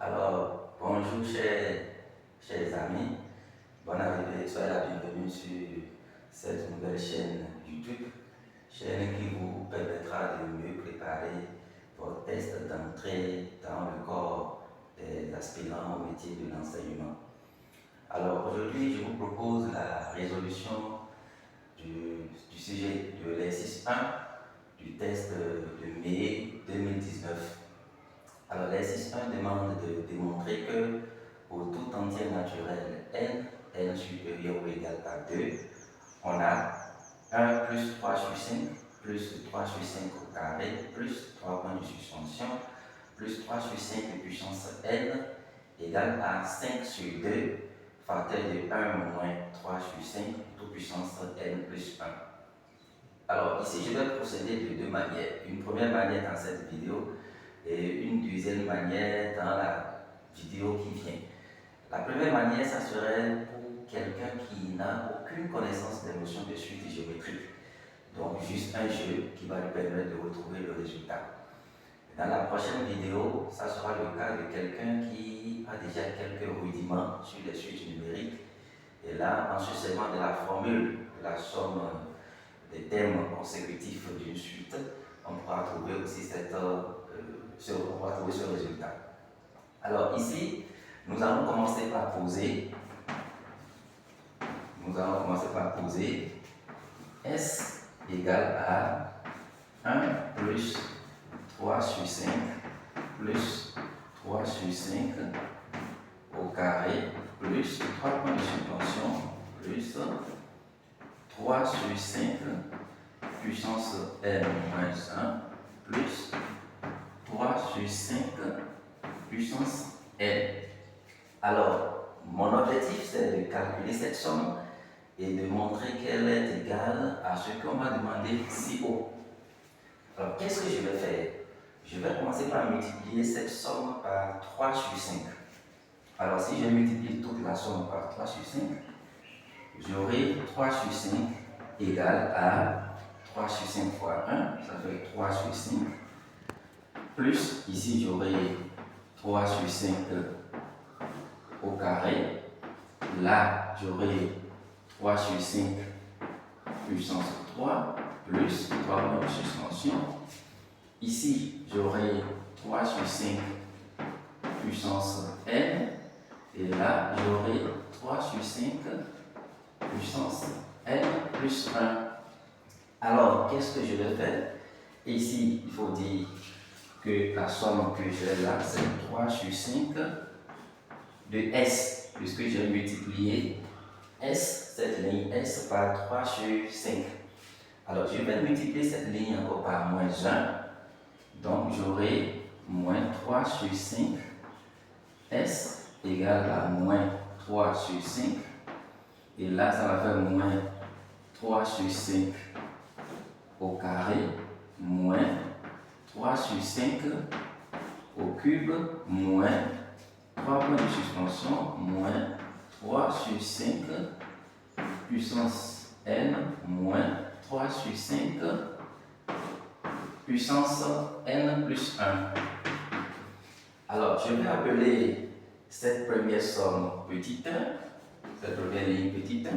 Alors, bonjour chers amis, bonne arrivée, soyez la bienvenue sur cette nouvelle chaîne YouTube, chaîne qui vous permettra de mieux préparer vos tests d'entrée dans le corps des aspirants au métier de l'enseignement. Alors aujourd'hui, je vous propose la résolution du sujet de l'exercice 1 du test de mai 2019. Alors, l'exercice 1 demande de démontrer que pour tout entier naturel n supérieur ou égal à 2, on a 1 plus 3 sur 5 plus 3 sur 5 au carré plus 3 points de suspension plus 3 sur 5 puissance n égale à 5 sur 2 facteur de 1 moins 3 sur 5 tout puissance n plus 1. Alors ici, je vais procéder de deux manières. Une première manière dans cette vidéo et une deuxième manière dans la vidéo qui vient. La première manière, ça serait pour quelqu'un qui n'a aucune connaissance des notions de suite géométrique. Donc juste un jeu qui va lui permettre de retrouver le résultat. Dans la prochaine vidéo, ça sera le cas de quelqu'un qui a déjà quelques rudiments sur les suites numériques. Et là, en se servant de la formule de la somme des thèmes consécutifs d'une suite, on pourra trouver aussi ce résultat. Alors ici, nous allons commencer par poser. S égale à 1 plus 3 sur 5 plus 3 sur 5 au carré plus 3 points de suspension plus 3 sur 5 puissance n moins 1 plus 3 sur 5 puissance n. Alors, mon objectif, c'est de calculer cette somme et de montrer qu'elle est égale à ce qu'on m'a demandé si haut. Alors, qu'est-ce que je vais faire? Je vais commencer par multiplier cette somme par 3 sur 5. Alors, si je multiplie toute la somme par 3 sur 5, j'aurai 3 sur 5 égale à 3 sur 5 fois 1, ça fait 3 sur 5, plus, ici j'aurai 3 sur 5 au carré, là j'aurai 3 sur 5 puissance 3, plus 3 points de suspension, ici j'aurai 3 sur 5 puissance n, et là j'aurai 3 sur 5 puissance n plus 1. Alors, qu'est-ce que je vais faire? Ici, il faut dire que la somme que j'ai là, c'est 3 sur 5 de S, puisque j'ai multiplié S, cette ligne S, par 3 sur 5. Alors, je vais multiplier cette ligne encore par moins 1. Donc, j'aurai moins 3 sur 5 S égale à moins 3 sur 5. Et là, ça va faire moins 3 sur 5 au carré, moins 3 sur 5 au cube, moins 3 points de suspension, moins 3 sur 5 puissance n, moins 3 sur 5 puissance n plus 1. Alors, je vais appeler cette première somme petit 1, cette première ligne petit 1,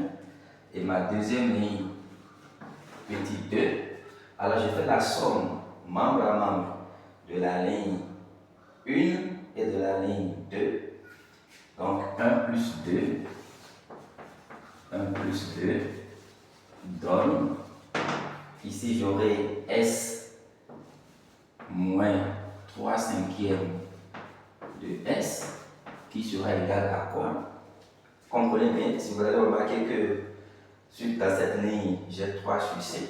et ma deuxième ligne petit 2. Alors, je fais la somme membre à membre de la ligne 1 et de la ligne 2. Donc, 1 plus 2 donne, ici j'aurai S moins 3 cinquièmes de S qui sera égal à quoi? Comprenez bien, si vous allez remarquer que dans cette ligne, j'ai 3 sur 5.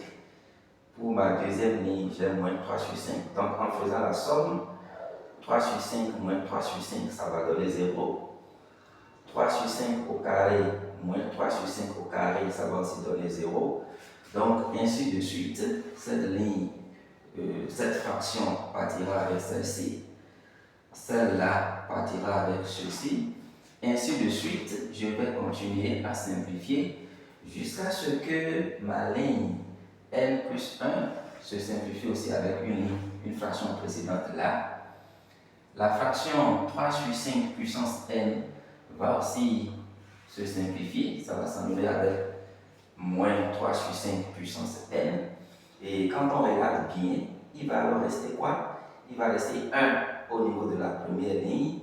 Pour ma deuxième ligne, j'ai moins 3 sur 5. Donc, en faisant la somme, 3 sur 5 moins 3 sur 5, ça va donner 0. 3 sur 5 au carré moins 3 sur 5 au carré, ça va aussi donner 0. Donc, ainsi de suite, cette ligne, cette fraction partira avec celle-ci. Celle-là partira avec ceci. Ainsi de suite, je vais continuer à simplifier jusqu'à ce que ma ligne n plus 1 se simplifie aussi avec une fraction précédente là. La fraction 3 sur 5 puissance n va aussi se simplifier. Ça va s'annuler avec moins 3 sur 5 puissance n. Et quand on regarde bien, il va alors rester quoi? Il va rester 1 au niveau de la première ligne.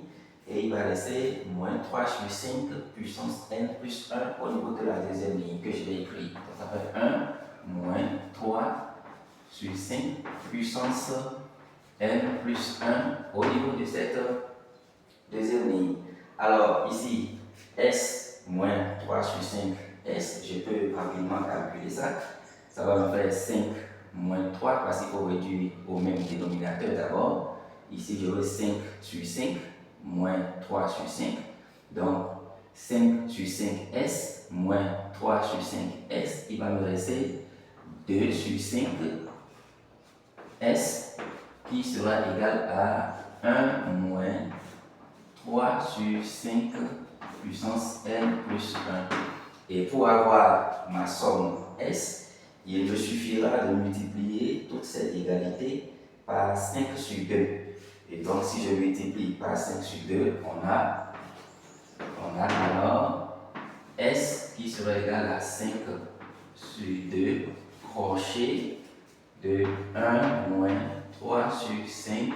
Et il va rester moins 3 sur 5 puissance n plus 1 au niveau de la deuxième ligne que je vais écrire. Donc ça fait 1 moins 3 sur 5 puissance n plus 1 au niveau de cette deuxième ligne. Alors ici, s moins 3 sur 5 s, je peux rapidement calculer ça. Ça va me faire 5 moins 3 parce qu'il faut réduire au même dénominateur d'abord. Ici, j'aurai 5 sur 5 moins 3 sur 5. Donc, 5 sur 5s moins 3 sur 5s, il va me rester 2 sur 5s qui sera égal à 1 moins 3 sur 5 puissance n plus 1. Et pour avoir ma somme s, il me suffira de multiplier toute cette égalité par 5 sur 2. Et donc, si je multiplie par 5 sur 2, on a alors S qui sera égal à 5 sur 2 crochet de 1 moins 3 sur 5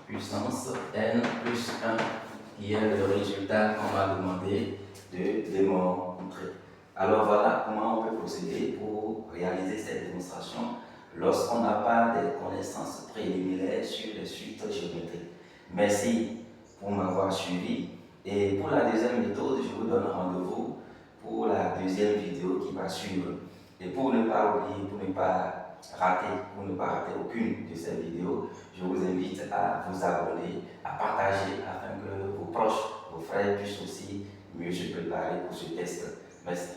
puissance n plus 1, qui est le résultat qu'on m'a demandé de démontrer. Alors voilà comment on peut procéder pour réaliser cette démonstration lorsqu'on n'a pas de connaissances préliminaires sur les suites géométriques. Merci pour m'avoir suivi. Et pour la deuxième méthode, je vous donne rendez-vous pour la deuxième vidéo qui va suivre. Et pour ne pas oublier, pour ne pas rater aucune de ces vidéos, je vous invite à vous abonner, à partager afin que vos proches, vos frères puissent aussi mieux se préparer pour ce test. Merci.